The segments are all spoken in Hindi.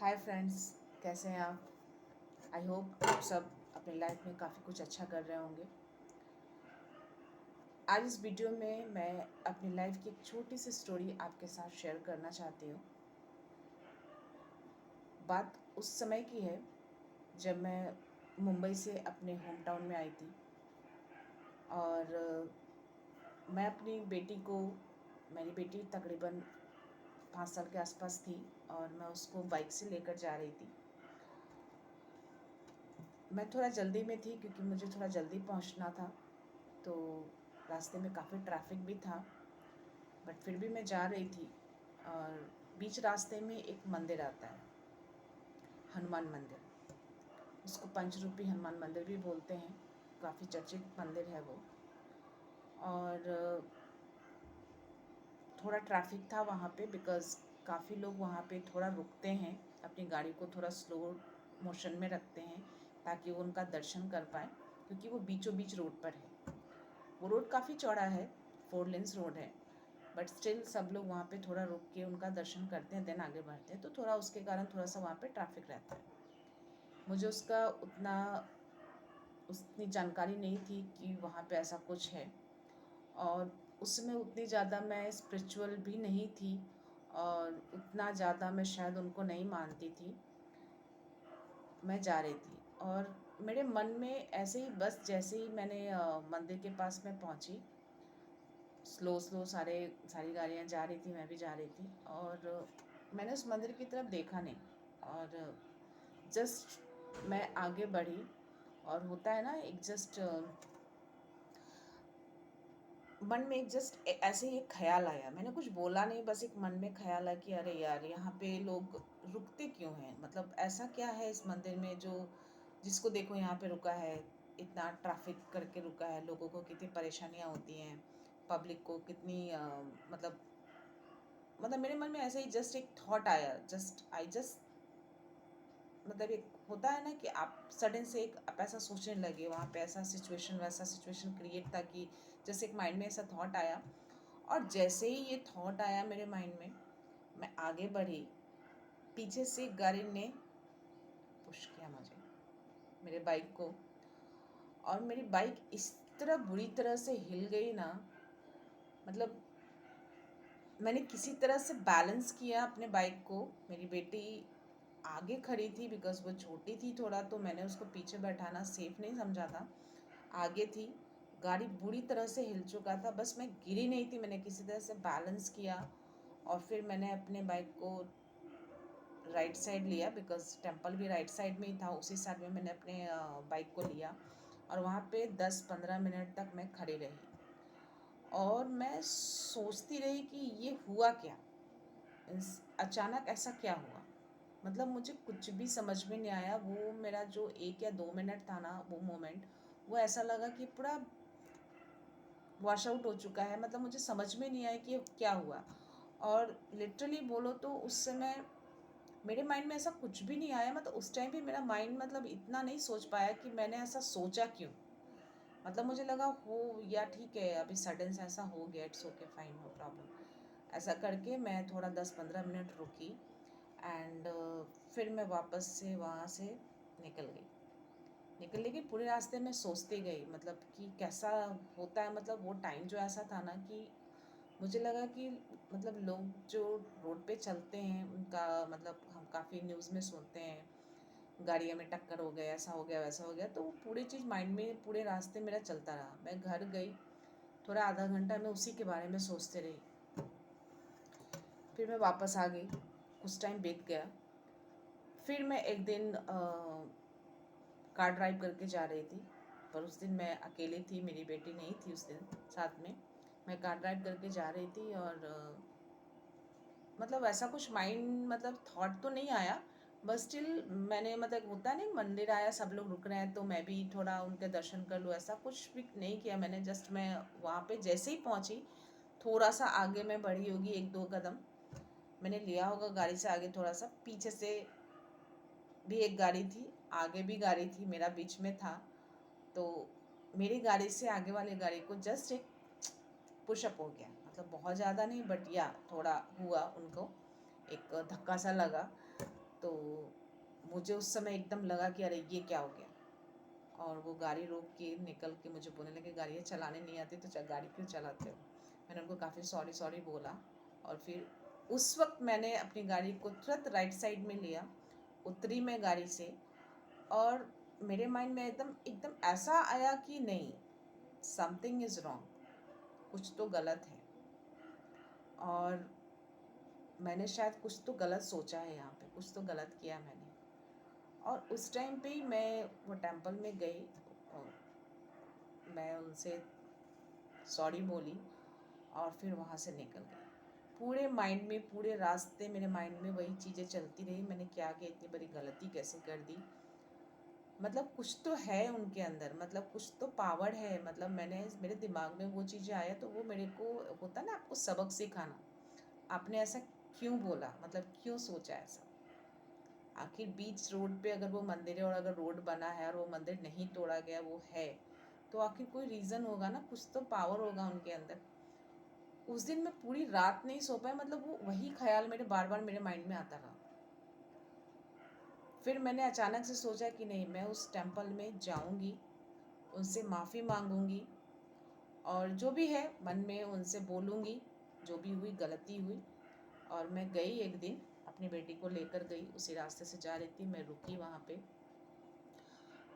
हाय फ्रेंड्स, कैसे हैं आप? आई होप आप सब अपनी लाइफ में काफ़ी कुछ अच्छा कर रहे होंगे। आज इस वीडियो में मैं अपनी लाइफ की एक छोटी सी स्टोरी आपके साथ शेयर करना चाहती हूँ। बात उस समय की है जब मैं मुंबई से अपने होम टाउन में आई थी और मैं अपनी बेटी को मेरी बेटी तकरीबन 5 साल के आसपास थी और मैं उसको बाइक से लेकर जा रही थी। मैं थोड़ा जल्दी में थी क्योंकि मुझे थोड़ा जल्दी पहुंचना था, तो रास्ते में काफ़ी ट्रैफिक भी था, बट फिर भी मैं जा रही थी। और बीच रास्ते में एक मंदिर आता है, हनुमान मंदिर। उसको पंचरूपी हनुमान मंदिर भी बोलते हैं। काफ़ी चर्चित मंदिर है वो। और थोड़ा ट्रैफिक था वहाँ पे, बिकॉज़ काफ़ी लोग वहाँ पे थोड़ा रुकते हैं, अपनी गाड़ी को थोड़ा स्लो मोशन में रखते हैं ताकि वो उनका दर्शन कर पाएँ, क्योंकि वो बीचों बीच रोड पर है। वो रोड काफ़ी चौड़ा है, 4 लेन्स रोड है, बट स्टिल सब लोग वहाँ पे थोड़ा रुक के उनका दर्शन करते हैं, देन आगे बढ़ते हैं, तो थोड़ा उसके कारण थोड़ा सा वहाँ पे ट्रैफिक रहता है। मुझे उसका उतनी जानकारी नहीं थी कि वहाँ पे ऐसा कुछ है, और उसमें उतनी ज़्यादा मैं स्पिरिचुअल भी नहीं थी और उतना ज़्यादा मैं शायद उनको नहीं मानती थी। मैं जा रही थी और मेरे मन में ऐसे ही, बस जैसे ही मैंने मंदिर के पास में पहुँची, स्लो सारी गाड़ियाँ जा रही थी, मैं भी जा रही थी, और मैंने उस मंदिर की तरफ देखा नहीं। और जस्ट मैं आगे बढ़ी, और होता है ना, एक जस्ट मन में एक जस्ट ऐसे ही एक ख्याल आया। मैंने कुछ बोला नहीं, बस एक मन में ख्याल आया कि अरे यार, यहाँ पे लोग रुकते क्यों हैं? मतलब ऐसा क्या है इस मंदिर में जो जिसको देखो यहाँ पे रुका है, इतना ट्रैफिक करके रुका है, लोगों को कितनी परेशानियाँ होती हैं, पब्लिक को कितनी मतलब मेरे मन में ऐसे ही जस्ट एक थॉट आया। जस्ट मतलब एक होता है ना कि आप सडन से एक आप ऐसा सोचने लगे, वहाँ पे ऐसा सिचुएशन वैसा सिचुएशन क्रिएट था कि जैसे एक माइंड में ऐसा थॉट आया। और जैसे ही ये थॉट आया मेरे माइंड में, मैं आगे बढ़ी, पीछे से एक गाड़ी ने पुश किया मुझे, मेरे बाइक को। और मेरी बाइक इस तरह बुरी तरह से हिल गई ना, मतलब मैंने किसी तरह से बैलेंस किया अपने बाइक को। मेरी बेटी आगे खड़ी थी, बिकॉज़ वो छोटी थी थोड़ा, तो मैंने उसको पीछे बैठाना सेफ नहीं समझा था। आगे थी, गाड़ी बुरी तरह से हिल चुका था, बस मैं गिरी नहीं थी, मैंने किसी तरह से बैलेंस किया। और फिर मैंने अपने बाइक को राइट साइड लिया, बिकॉज़ टेम्पल भी राइट साइड में ही था, उसी साइड में मैंने अपने बाइक को लिया। और वहाँ पे 10-15 मिनट तक मैं खड़ी रही और मैं सोचती रही कि ये हुआ क्या? अचानक ऐसा क्या हुआ? मतलब मुझे कुछ भी समझ में नहीं आया। वो मेरा जो 1 या 2 मिनट था ना, वो मोमेंट, वो ऐसा लगा कि पूरा वॉश आउट हो चुका है। मतलब मुझे समझ में नहीं आया कि ये क्या हुआ। और लिटरली बोलो तो उस समय मेरे माइंड में ऐसा कुछ भी नहीं आया। मतलब उस टाइम भी मेरा माइंड मतलब इतना नहीं सोच पाया कि मैंने ऐसा सोचा क्यों। मतलब मुझे लगा हो या ठीक है, अभी सडन से ऐसा हो गया, it's okay, fine, no problem. ऐसा करके मैं थोड़ा 10-15 मिनट रुकी, एंड फिर मैं वापस से वहाँ से निकल गई। निकलने के पूरे रास्ते में सोचते गई, मतलब कि कैसा होता है। मतलब वो टाइम जो ऐसा था ना कि मुझे लगा कि मतलब लोग जो रोड पे चलते हैं उनका, मतलब हम काफ़ी न्यूज़ में सुनते हैं, गाड़ियों में टक्कर हो गया, ऐसा हो गया वैसा हो गया, तो वो पूरी चीज़ माइंड में पूरे रास्ते मेरा चलता रहा। मैं घर गई, थोड़ा आधा घंटा मैं उसी के बारे में सोचते रही। फिर मैं वापस आ गई, कुछ टाइम बीत गया। फिर मैं एक दिन कार ड्राइव करके जा रही थी, पर उस दिन मैं अकेली थी, मेरी बेटी नहीं थी उस दिन साथ में। मैं कार ड्राइव करके जा रही थी और मतलब ऐसा कुछ माइंड मतलब थॉट तो नहीं आया, बस स्टिल मैंने, मतलब होता है ना, मंदिर आया, सब लोग रुक रहे हैं तो मैं भी थोड़ा उनके दर्शन कर लूँ, ऐसा कुछ भी नहीं किया मैंने। जस्ट मैं वहाँ पे जैसे ही पहुँची, थोड़ा सा आगे मैं बढ़ी होगी 1-2 कदम, मैंने लिया होगा गाड़ी से आगे थोड़ा सा, पीछे से भी एक गाड़ी थी, आगे भी गाड़ी थी, मेरा बीच में था, तो मेरी गाड़ी से आगे वाली गाड़ी को जस्ट एक पुशअप हो गया। मतलब बहुत ज़्यादा नहीं, बट या थोड़ा हुआ, उनको एक धक्का सा लगा। तो मुझे उस समय एकदम लगा कि अरे ये क्या हो गया। और वो गाड़ी रोक के निकल के मुझे बोलने लगे गाड़ियाँ चलाने नहीं आती तो गाड़ी क्यों चलाते हो। मैंने उनको काफ़ी सॉरी सॉरी बोला। और फिर उस वक्त मैंने अपनी गाड़ी को तुरंत राइट साइड में लिया, उतरी मैं गाड़ी से। और मेरे माइंड में एकदम एकदम ऐसा आया कि नहीं, समथिंग इज़ रॉन्ग, कुछ तो गलत है। और मैंने शायद कुछ तो गलत सोचा है यहाँ पे, कुछ तो गलत किया मैंने। और उस टाइम पे ही मैं वो टेंपल में गई और मैं उनसे सॉरी बोली और फिर वहाँ से निकल गई। पूरे माइंड में, पूरे रास्ते मेरे माइंड में वही चीज़ें चलती रही, मैंने क्या किया, इतनी बड़ी गलती कैसे कर दी। मतलब कुछ तो है उनके अंदर, मतलब कुछ तो पावर है। मतलब मैंने, मेरे दिमाग में वो चीज़ें आया तो वो मेरे को होता ना आपको सबक सिखाना, आपने ऐसा क्यों बोला, मतलब क्यों सोचा ऐसा। आखिर बीच रोड पे अगर वो मंदिर है और अगर रोड बना है और वो मंदिर नहीं तोड़ा गया, वो है, तो आखिर कोई रीज़न होगा ना, कुछ तो पावर होगा उनके अंदर। उस दिन मैं पूरी रात नहीं सो पाई, मतलब वो वही ख्याल मेरे बार बार मेरे माइंड में आता रहा। फिर मैंने अचानक से सोचा कि नहीं, मैं उस टेंपल में जाऊंगी, उनसे माफ़ी मांगूंगी और जो भी है मन में उनसे बोलूँगी, जो भी हुई गलती हुई। और मैं गई एक दिन, अपनी बेटी को लेकर गई, उसी रास्ते से जा रही थी, मैं रुकी वहाँ पे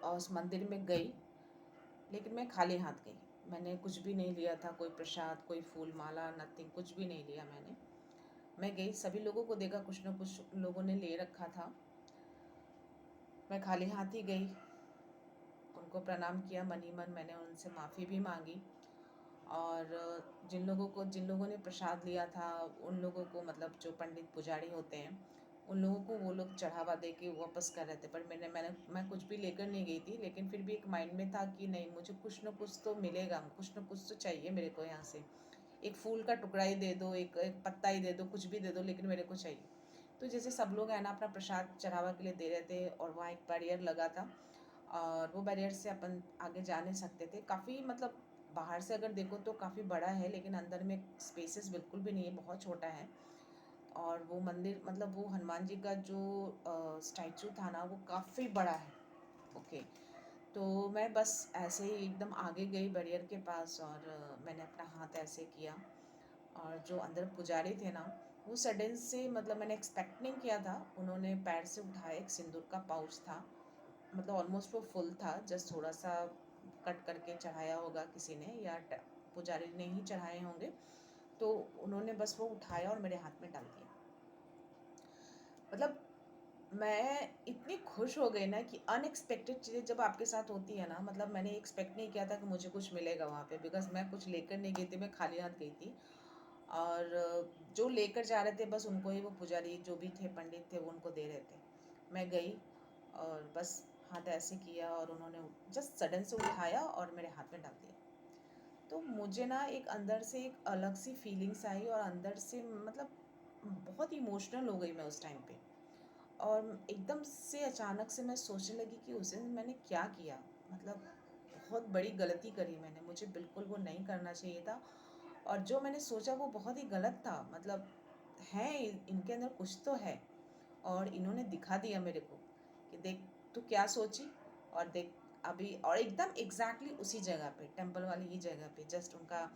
और उस मंदिर में गई। लेकिन मैं खाली हाथ गई, मैंने कुछ भी नहीं लिया था, कोई प्रसाद, कोई फूल माला, नथिंग, कुछ भी नहीं लिया मैंने। मैं गई, सभी लोगों को देखा, कुछ न कुछ लोगों ने ले रखा था। मैं खाली हाथ ही गई, उनको प्रणाम किया मन ही मन, मैंने उनसे माफ़ी भी मांगी। और जिन लोगों ने प्रसाद लिया था उन लोगों को, मतलब जो पंडित पुजारी होते हैं, उन लोगों को वो लोग चढ़ावा दे के वापस कर रहे थे। पर मैं कुछ भी लेकर नहीं गई थी, लेकिन फिर भी एक माइंड में था कि नहीं, मुझे कुछ न कुछ तो मिलेगा, कुछ न कुछ तो चाहिए मेरे को यहाँ से। एक फूल का टुकड़ा ही दे दो, एक पत्ता ही दे दो, कुछ भी दे दो, लेकिन मेरे को चाहिए। तो जैसे सब लोग है ना अपना प्रसाद चढ़ावा के लिए दे रहे थे और वहाँ एक बैरियर लगा था और वो बैरियर से अपन आगे जा नहीं सकते थे। काफ़ी, मतलब बाहर से अगर देखो तो काफ़ी बड़ा है, लेकिन अंदर में स्पेसेस बिल्कुल भी नहीं है, बहुत छोटा है। और वो मंदिर, मतलब वो हनुमान जी का जो स्टैचू था ना, वो काफ़ी बड़ा है। ओके, तो मैं बस ऐसे ही एकदम आगे गई बैरियर के पास और मैंने अपना हाथ ऐसे किया। और जो अंदर पुजारी थे ना, वो सडन से, मतलब मैंने एक्सपेक्ट नहीं किया था, उन्होंने पैर से उठाया, एक सिंदूर का पाउच था, मतलब ऑलमोस्ट वो फुल था, जस्ट थोड़ा सा कट करके चढ़ाया होगा किसी ने या पुजारी ने ही चढ़ाए होंगे। तो उन्होंने बस वो उठाया और मेरे हाथ में डाल दिया। मतलब मैं इतनी खुश हो गई ना कि अनएक्सपेक्टेड चीज़ें जब आपके साथ होती है ना, मतलब मैंने एक्सपेक्ट नहीं किया था कि मुझे कुछ मिलेगा वहाँ पे, बिकॉज मैं कुछ लेकर नहीं गई थी, मैं खाली हाथ गई थी। और जो लेकर जा रहे थे बस उनको ही, वो पुजारी जो भी थे, पंडित थे, वो उनको दे रहे थे। मैं गई और बस हाथ ऐसे किया और उन्होंने जस्ट सडन से उठाया और मेरे हाथ में डाल दिया। तो मुझे ना एक अंदर से एक अलग सी फीलिंग्स आई और अंदर से, मतलब बहुत इमोशनल हो गई मैं उस टाइम पे। और एकदम से अचानक से मैं सोचने लगी कि उस दिन मैंने क्या किया, मतलब बहुत बड़ी गलती करी मैंने, मुझे बिल्कुल वो नहीं करना चाहिए था। और जो मैंने सोचा वो बहुत ही गलत था, मतलब है, इनके अंदर कुछ तो है। और इन्होंने दिखा दिया मेरे को कि देख तू क्या सोची, और देख अभी, और एकदम एग्जैक्टली उसी जगह पे, टेंपल वाली ही जगह पे, जस्ट उनका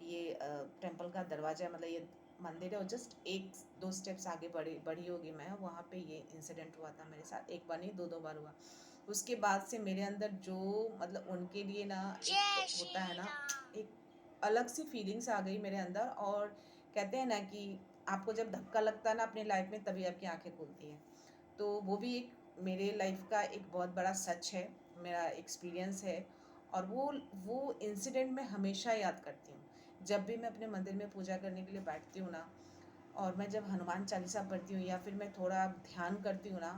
ये टेंपल का दरवाजा, मतलब ये मंदिर है, और जस्ट एक दो स्टेप्स आगे बढ़ी होगी मैं, वहाँ पे ये इंसिडेंट हुआ था मेरे साथ। एक बार नहीं, दो दो बार हुआ। उसके बाद से मेरे अंदर जो, मतलब उनके लिए ना एक होता है ना, एक अलग सी फीलिंग्स आ गई मेरे अंदर। और कहते हैं ना कि आपको जब धक्का लगता है ना अपनी लाइफ में, तभी आपकी आंखें खुलती हैं। तो वो भी एक मेरे लाइफ का एक बहुत बड़ा सच है, मेरा एक्सपीरियंस है। और वो इंसिडेंट मैं हमेशा याद करती हूँ जब भी मैं अपने मंदिर में पूजा करने के लिए बैठती हूँ ना। और मैं जब हनुमान चालीसा पढ़ती हूँ या फिर मैं थोड़ा ध्यान करती हूँ ना,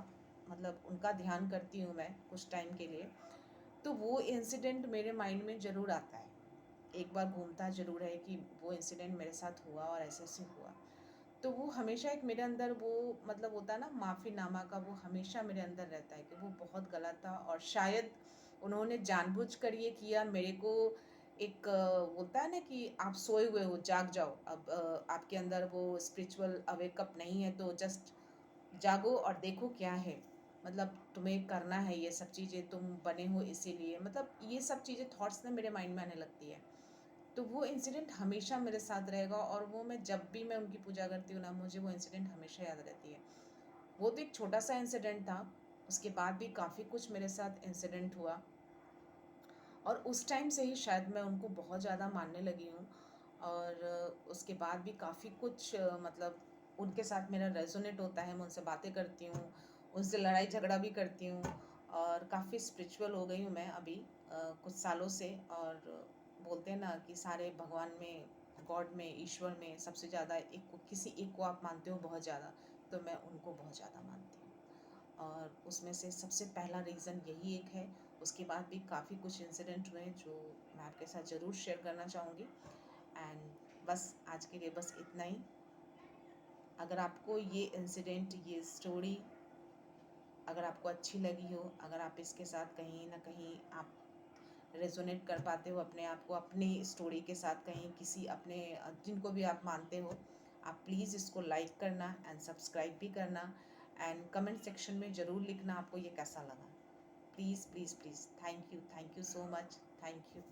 मतलब उनका ध्यान करती हूँ मैं कुछ टाइम के लिए, तो वो इंसिडेंट मेरे माइंड में ज़रूर आता है, एक बार घूमता ज़रूर है कि वो इंसिडेंट मेरे साथ हुआ और ऐसे ऐसे हुआ। तो वो हमेशा एक मेरे अंदर वो, मतलब होता है ना माफ़ीनामा का, वो हमेशा मेरे अंदर रहता है कि वो बहुत गलत था और शायद उन्होंने जानबूझकर ये किया मेरे को। एक होता है ना कि आप सोए हुए हो, जाग जाओ, अब आपके अंदर वो स्पिरिचुअल अवेकअप नहीं है, तो जस्ट जागो और देखो क्या है, मतलब तुम्हें करना है ये सब चीज़ें, तुम बने हो इसीलिए, मतलब ये सब चीज़ें थॉट्स ना मेरे माइंड में आने लगती है। तो वो इंसिडेंट हमेशा मेरे साथ रहेगा, और वो मैं जब भी मैं उनकी पूजा करती हूँ ना, मुझे वो इंसिडेंट हमेशा याद रहती है। वो तो एक छोटा सा इंसिडेंट था, उसके बाद भी काफ़ी कुछ मेरे साथ इंसिडेंट हुआ, और उस टाइम से ही शायद मैं उनको बहुत ज़्यादा मानने लगी हूँ। और उसके बाद भी काफ़ी कुछ मतलब उनके साथ मेरा रेजोनेट होता है, मैं उनसे बातें करती हूँ, उनसे लड़ाई झगड़ा भी करती हूँ, और काफ़ी स्पिरिचुअल हो गई हूँ मैं अभी कुछ सालों से। और बोलते हैं ना कि सारे भगवान में, गॉड में, ईश्वर में सबसे ज़्यादा एक को, किसी एक को आप मानते हो बहुत ज़्यादा, तो मैं उनको बहुत ज़्यादा मानती हूँ। और उसमें से सबसे पहला रीज़न यही एक है। उसके बाद भी काफ़ी कुछ इंसिडेंट हुए जो मैं आपके साथ ज़रूर शेयर करना चाहूँगी। एंड बस आज के लिए बस इतना ही। अगर आपको ये इंसिडेंट, ये स्टोरी अगर आपको अच्छी लगी हो, अगर आप इसके साथ कहीं ना कहीं आप रेजोनेट कर पाते हो अपने आप को, अपनी स्टोरी के साथ, कहीं किसी अपने जिनको भी आप मानते हो, आप प्लीज़ इसको लाइक करना एंड सब्सक्राइब भी करना, एंड कमेंट सेक्शन में ज़रूर लिखना आपको ये कैसा लगा। Please please please, thank you so much, thank you.